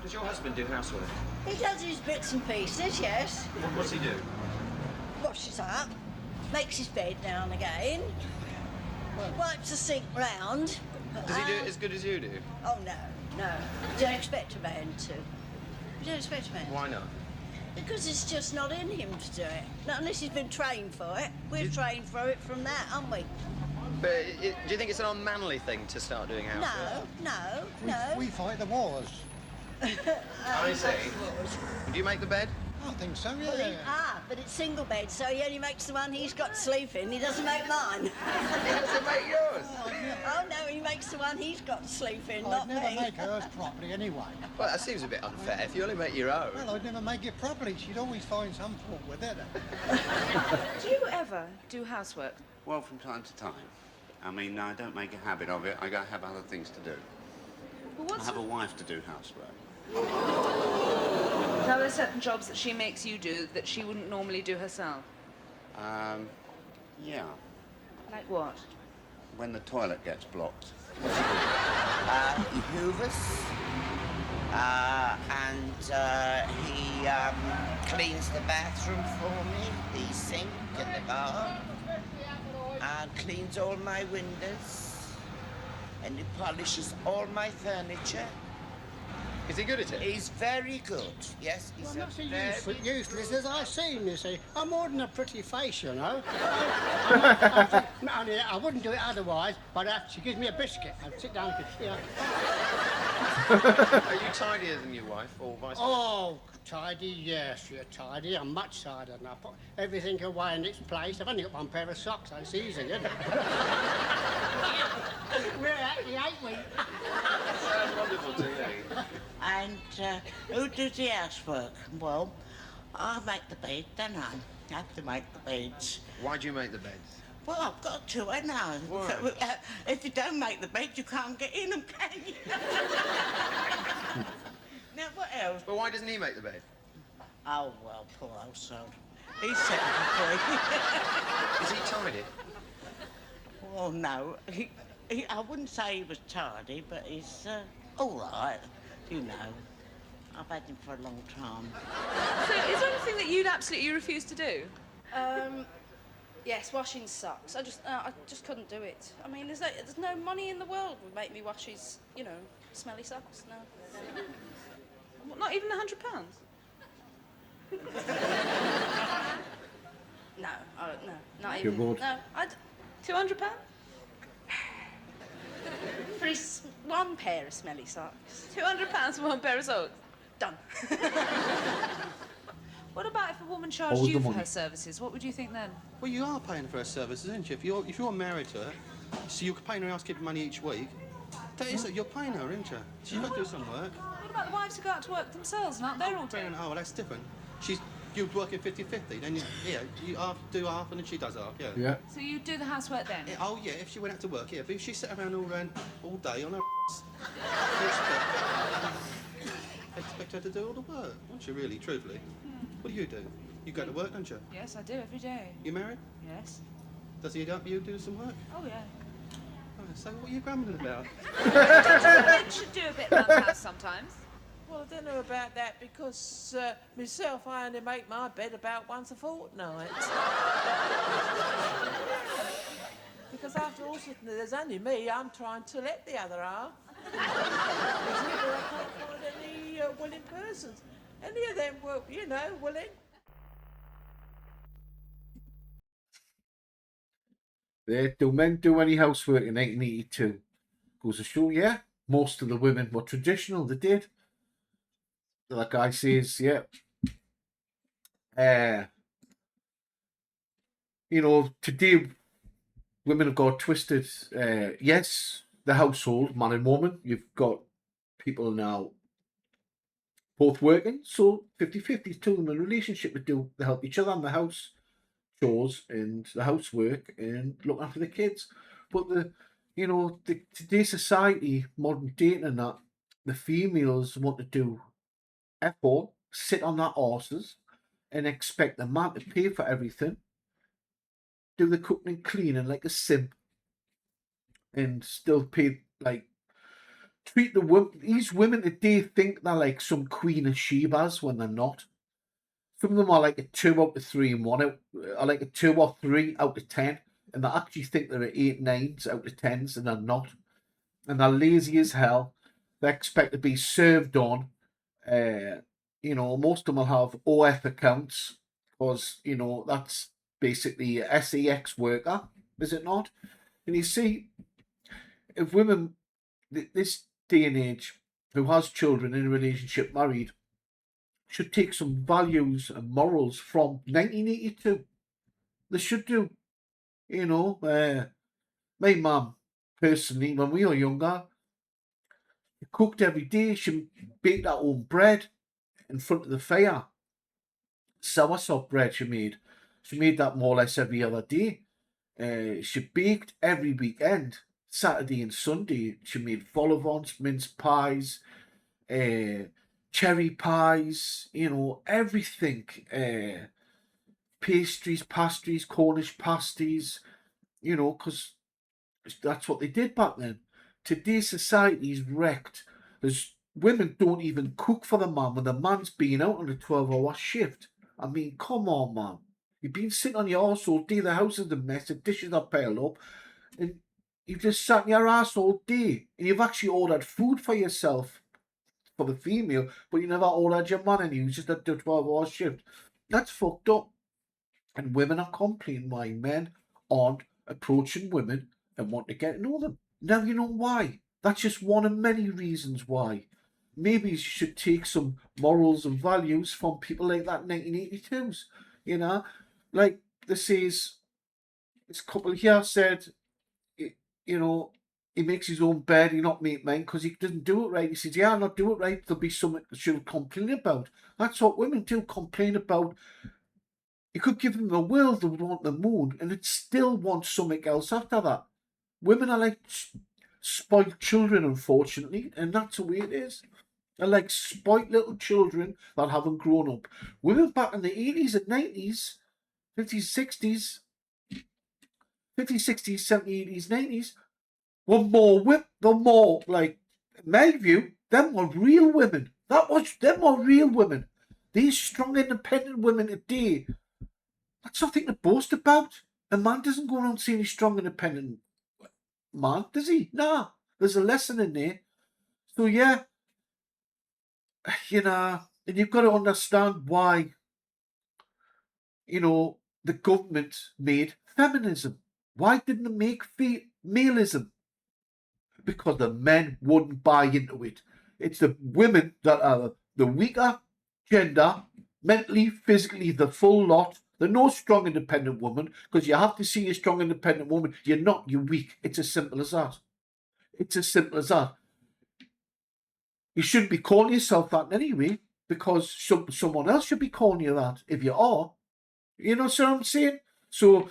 Does your husband do housework? He does his bits and pieces, yes. What's he do? Washes up, makes his bed now and again, wipes the sink round. Does he do it as good as you do? Oh, no. You don't expect a man to. You don't expect a man. Why not? Because it's just not in him to do it. Not unless he's been trained for it. We're trained for it from that, aren't we? But do you think it's an unmanly thing to start doing housework? No. We fight the wars. I see. Do you make the bed? I think so, yeah. But it's single bed, so he only makes the one he's got to sleep in. He doesn't make mine. He doesn't make yours? Oh, no, he makes the one he's got to sleep in, not I'd never me. make hers properly anyway. Well, that seems a bit unfair if you only make your own. Well, I'd never make it properly. She'd always find some fault with it. Do you ever do housework? Well, from time to time. I mean, I don't make a habit of it. I have other things to do. Well, I have a wife to do housework. Are there certain jobs that she makes you do that she wouldn't normally do herself? Yeah. Like what? When the toilet gets blocked. He hoovers, and he cleans the bathroom for me, the sink and the bar, and cleans all my windows, and he polishes all my furniture. Is he good at it? He's very good, yes. He's Well, not so very useless as I seem, you see. I'm more than a pretty face, you know. I wouldn't do it otherwise, but if she gives me a biscuit, I'd sit down and, Are you tidier than your wife, or vice versa? Oh, tidy, yes, you're tidy. I'm much tidier than I put everything away in its place. I've only got one pair of socks, so it's easy, isn't it? We're actually, ain't we? Sounds wonderful to me. And who does the housework? Well, I make the bed, don't I? I have to make the beds. Why do you make the beds? Well, I've got to, I know. Why? If you don't make the bed, you can't get in them, can you? Now, what else? But why doesn't he make the bed? Oh, well, poor old soul. He's 73. Is he tidy? Well, no. I wouldn't say he was tidy, but he's all right, you know. I've had him for a long time. So is there anything that you'd absolutely refuse to do? Yes, washing socks. I just couldn't do it. I mean, there's no money in the world would make me wash his, smelly socks. No. What, not even £100? No, not even. Good. No, £200? for his one pair of smelly socks. £200 for one pair of socks? Done. What about if a woman charged Always you the for money. her services? What would you think then? Well, you are paying for her services, aren't you? If you're married to her, so you're paying her housekeeping money each week, that is, you're paying her, aren't you? She's got to do some work. What about the wives who go out to work themselves and aren't there all day? Oh, well, that's different. You're working 50-50, then you do half and then she does half, yeah. Yeah. So you do the housework then? Yeah, oh, yeah, if she went out to work, yeah, but if she sat around all day on her expect her to do all the work, won't you, really, truthfully? What do? You go to work, don't you? Yes, I do every day. You married? Yes. Does he help you do some work? Oh, yeah. Oh, so what are you grumbling about? Men should do a bit around the house sometimes. Well, I don't know about that because myself, I only make my bed about once a fortnight. Because after all, there's only me. I'm trying to let the other half. I can't find any willing persons. Any of them were, willing. Do men do any housework in 1882? Goes to show, yeah. Most of the women were traditional, they did. Like I says, yeah. Today women have got twisted. Yes, the household, man and woman, you've got people now both working, so 50-50, two of them in a relationship they help each other in the house chores and the housework and look after the kids. But today's society, modern dating and that, the females want to do F4, sit on their arses and expect the man to pay for everything, do the cooking and cleaning like a simp, and still pay like treat these women today think they're like some Queen of Sheba's when they're not. Some of them are like a 2 out of 3 and 1 out, are like a 2 or 3 out of 10, and they actually think they're 8, 9s out of 10s, and they're not. And they're lazy as hell. They expect to be served on. Most of them will have OF accounts because, that's basically a SEX worker, is it not? And you see, if women, this day and age, who has children in a relationship, married, should take some values and morals from 1982. They should do. My mum, personally, when we were younger, she cooked every day. She baked her own bread in front of the fire. Soursop bread she made. She made that more or less every other day. She baked every weekend, Saturday and Sunday. She made vol au vents, mince pies, cherry pies, everything. Pastries, Cornish pasties, because that's what they did back then. Today's society is wrecked. Women don't even cook for the man when the man's been out on a 12-hour shift. I mean, come on, man. You've been sitting on your arse all day, the house is a mess, the dishes are piled up, and you've just sat in your ass all day, and you've actually ordered food for yourself, for the female, but you never ordered your man, and you just had the 12-hour shift. That's fucked up. And women are complaining why men aren't approaching women and want to get to know them. Now you know why. That's just one of many reasons why. Maybe you should take some morals and values from people like that 1982s. Like this couple here said, he makes his own bed, he not make mine because he doesn't do it right. He says, yeah, I'll not do it right. There'll be something she'll complain about. That's what women do, complain about. You could give them the world, they would want the moon, and it still wants something else after that. Women are like spoiled children, unfortunately, and that's the way it is. They're like spoiled little children that haven't grown up. Women back in the 80s and 90s, 50s, 60s, 70s, 80s, 90s, were more, like, in my view, them were real women. Them were real women. These strong, independent women today, that's nothing to boast about. A man doesn't go around saying he's strong, independent man, does he? Nah, there's a lesson in there. So yeah, and you've got to understand why, the government made feminism. Why didn't they make maleism? Because the men wouldn't buy into it. It's the women that are the weaker gender, mentally, physically, the full lot. They're no strong, independent woman, because you have to see a strong, independent woman. You're not, you're weak. It's as simple as that. It's as simple as that. You shouldn't be calling yourself that anyway, because someone else should be calling you that if you are. You know what I'm saying? So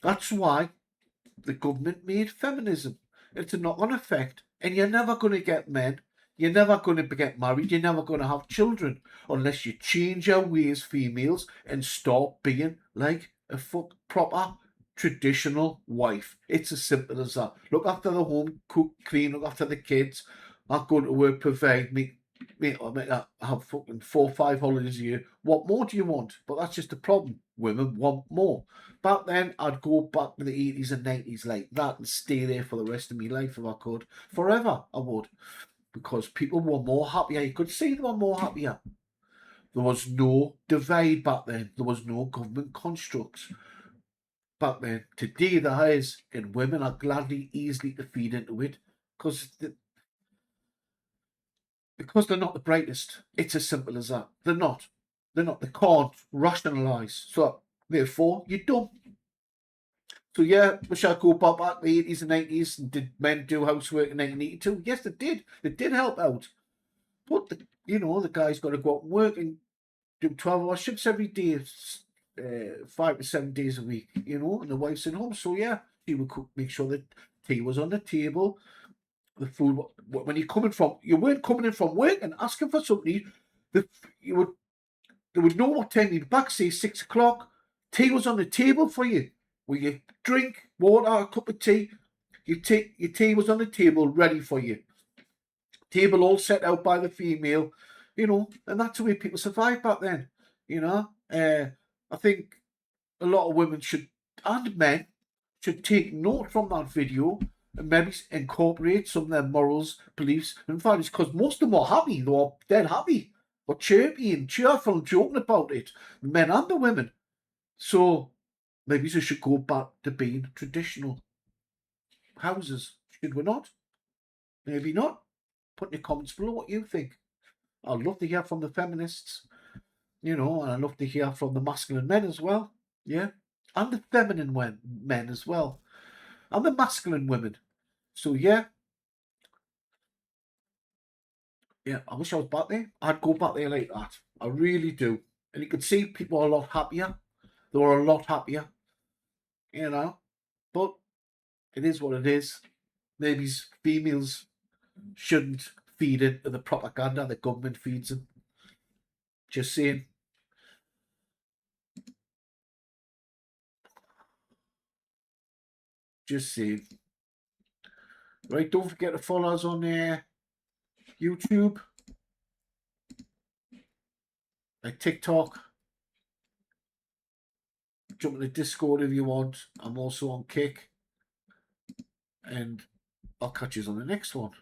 that's why the government made feminism. It's a knock-on effect. And you're never going to get men. You're never going to get married. You're never going to have children unless you change your ways, females, and stop being like a proper traditional wife. It's as simple as that. Look after the home, cook, clean, look after the kids. I'll go to work, provide, have fucking 4 or 5 holidays a year. What more do you want? But that's just the problem. Women want more. Back then, I'd go back to the 80s and 90s like that and stay there for the rest of my life if I could. Forever, I would. Because people were more happier. You could see they were more happier. There was no divide back then. There was no government constructs back then. Today there is, and women are gladly, easily to feed into it because they're not the brightest. It's as simple as that. They're not. They can't rationalise. So therefore, you don't. So yeah, wish I go back to the 80s and 90s and did men do housework in 1982? Yes, they did. They did help out. But, the guy's got to go out and work and do 12-hour shifts every day, 5 to 7 days a week, and the wife's at home. So yeah, she would cook, make sure that tea was on the table, the food, when you weren't coming in from work and asking for something, they would know what time you'd back, say 6 o'clock, tea was on the table for you. Well, you drink water, a cup of tea, your tea was on the table ready for you. Table all set out by the female, you know, and that's the way people survived back then, you know. I think a lot of women should, and men, should take note from that video and maybe incorporate some of their morals, beliefs, and values, because most of them are happy. They're dead happy. They're chirpy and cheerful and joking about it, the men and the women. So maybe they should go back to being traditional houses. Should we not? Maybe not. Put in your comments below what you think. I'd love to hear from the feminists, you know, and I'd love to hear from the masculine men as well. Yeah. And the feminine men as well. And the masculine women. So yeah. Yeah, I wish I was back there. I'd go back there like that. I really do. And you could see people are a lot happier. They were a lot happier. You know. But it is what it is. Maybe females shouldn't feed into the propaganda the government feeds them. Just saying. Just saying. Right, don't forget to follow us on YouTube, like TikTok. Jump in the Discord if you want. I'm also on Kick. And I'll catch you on the next one.